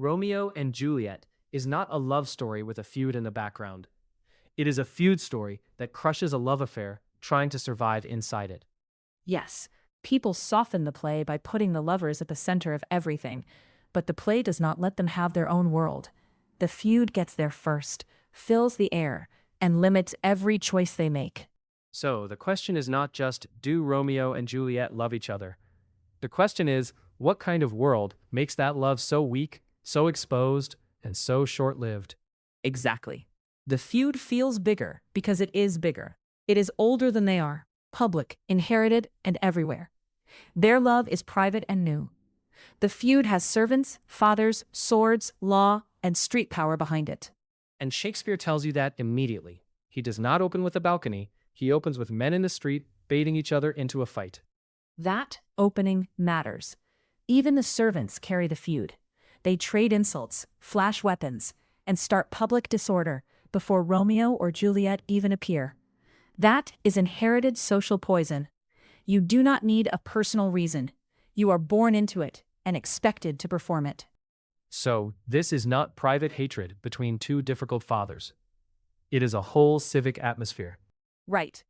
Romeo and Juliet is not a love story with a feud in the background. It is a feud story that crushes a love affair trying to survive inside it. Yes, people soften the play by putting the lovers at the center of everything, but the play does not let them have their own world. The feud gets there first, fills the air, and limits every choice they make. So, the question is not just, do Romeo and Juliet love each other? The question is, what kind of world makes that love so weak, so exposed, and so short-lived? Exactly. The feud feels bigger because it is bigger. It is older than they are, public, inherited, and everywhere. Their love is private and new. The feud has servants, fathers, swords, law, and street power behind it. And Shakespeare tells you that immediately. He does not open with a balcony, he opens with men in the street baiting each other into a fight. That opening matters. Even the servants carry the feud. They trade insults, flash weapons, and start public disorder before Romeo or Juliet even appear. That is inherited social poison. You do not need a personal reason. You are born into it and expected to perform it. So, this is not private hatred between two difficult fathers. It is a whole civic atmosphere. Right.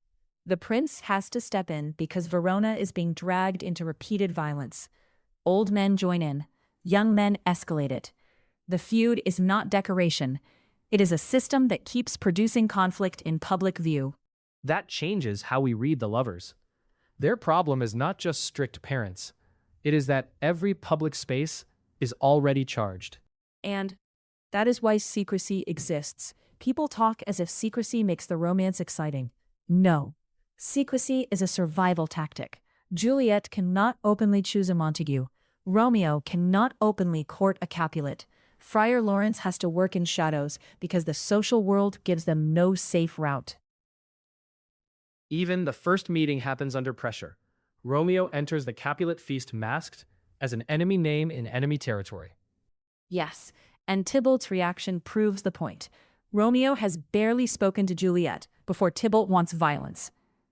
The prince has to step in because Verona is being dragged into repeated violence. Old men join in. Young men escalate it. The feud is not decoration. It is a system that keeps producing conflict in public view. That changes how we read the lovers. Their problem is not just strict parents. It is that every public space is already charged. And that is why secrecy exists. People talk as if secrecy makes the romance exciting. No. Secrecy is a survival tactic. Juliet cannot openly choose a Montague. Romeo cannot openly court a Capulet. Friar Lawrence has to work in shadows because the social world gives them no safe route. Even the first meeting happens under pressure. Romeo enters the Capulet feast masked as an enemy name in enemy territory. Yes, and Tybalt's reaction proves the point. Romeo has barely spoken to Juliet before Tybalt wants violence.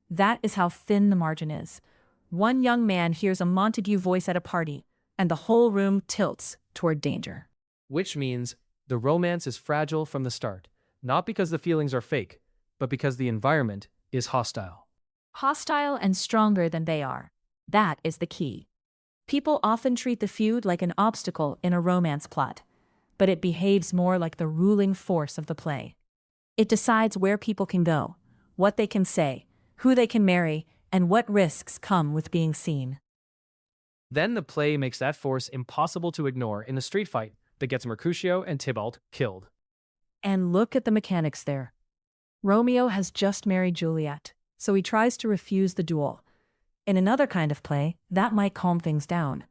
That is how thin the margin is. One young man hears a Montague voice at a party, and the whole room tilts toward danger. Which means the romance is fragile from the start, not because the feelings are fake, but because the environment is hostile. Hostile and stronger than they are. That is the key. People often treat the feud like an obstacle in a romance plot, but it behaves more like the ruling force of the play. It decides where people can go, what they can say, who they can marry, and what risks come with being seen. Then the play makes that force impossible to ignore in a street fight that gets Mercutio and Tybalt killed. And look at the mechanics there. Romeo has just married Juliet, so he tries to refuse the duel. In another kind of play, that might calm things down.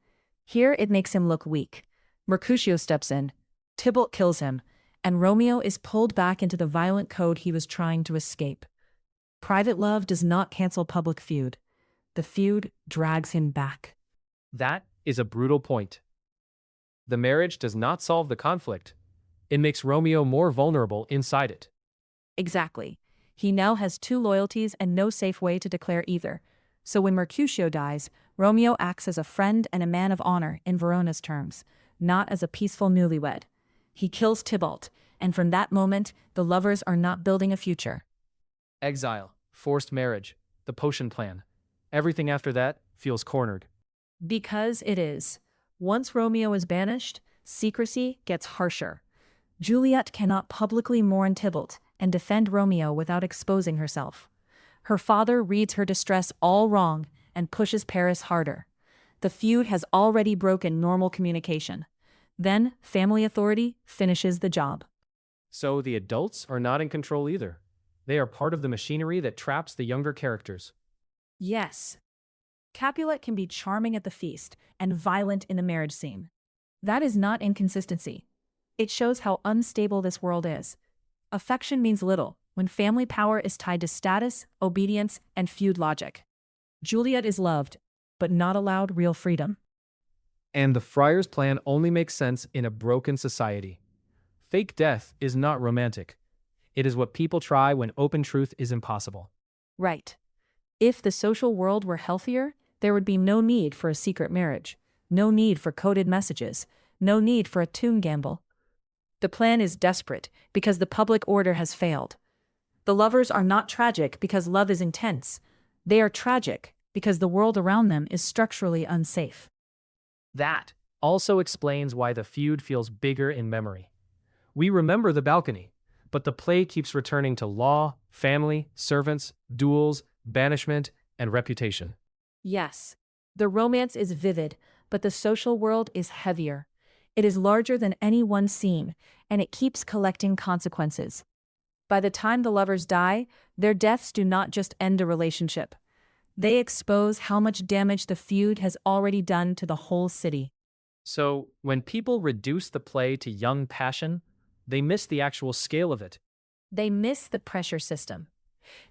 Here it makes him look weak. Mercutio steps in, Tybalt kills him, and Romeo is pulled back into the violent code he was trying to escape. Private love does not cancel public feud. The feud drags him back. That is a brutal point. The marriage does not solve the conflict. It makes Romeo more vulnerable inside it. Exactly. He now has two loyalties and no safe way to declare either. So when Mercutio dies, Romeo acts as a friend and a man of honor in Verona's terms, not as a peaceful newlywed. He kills Tybalt, and from that moment, the lovers are not building a future. Exile, forced marriage, the potion plan. Everything after that feels cornered. Because it is. Once Romeo is banished, secrecy gets harsher. Juliet cannot publicly mourn Tybalt and defend Romeo without exposing herself. Her father reads her distress all wrong and pushes Paris harder. The feud has already broken normal communication. Then, family authority finishes the job. So the adults are not in control either. They are part of the machinery that traps the younger characters. Yes. Capulet can be charming at the feast and violent in the marriage scene. That is not inconsistency. It shows how unstable this world is. Affection means little when family power is tied to status, obedience, and feud logic. Juliet is loved, but not allowed real freedom. And the friar's plan only makes sense in a broken society. Fake death is not romantic. It is what people try when open truth is impossible. Right. If the social world were healthier, there would be no need for a secret marriage, no need for coded messages, No need for a tomb gamble. The plan is desperate because the public order has failed. The lovers are not tragic because love is intense. They are tragic because the world around them is structurally unsafe. That also explains why the feud feels bigger in memory. We remember the balcony, but the play keeps returning to law, family, servants, duels, banishment, and reputation. Yes, the romance is vivid, but the social world is heavier. It is larger than any one scene, and it keeps collecting consequences. By the time the lovers die, their deaths do not just end a relationship. They expose how much damage the feud has already done to the whole city. So, when people reduce the play to young passion, they miss the actual scale of it. They miss the pressure system.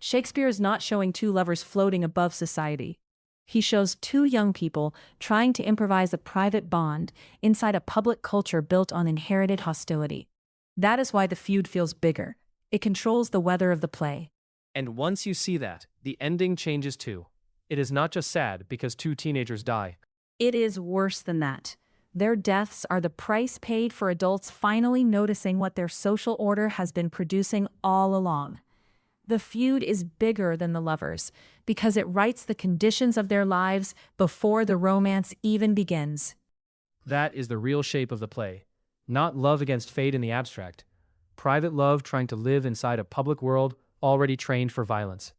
Shakespeare is not showing two lovers floating above society. He shows two young people trying to improvise a private bond inside a public culture built on inherited hostility. That is why the feud feels bigger. It controls the weather of the play. And once you see that, the ending changes too. It is not just sad because two teenagers die. It is worse than that. Their deaths are the price paid for adults finally noticing what their social order has been producing all along. The feud is bigger than the lovers because it writes the conditions of their lives before the romance even begins. That is the real shape of the play. Not love against fate in the abstract. Private love trying to live inside a public world already trained for violence.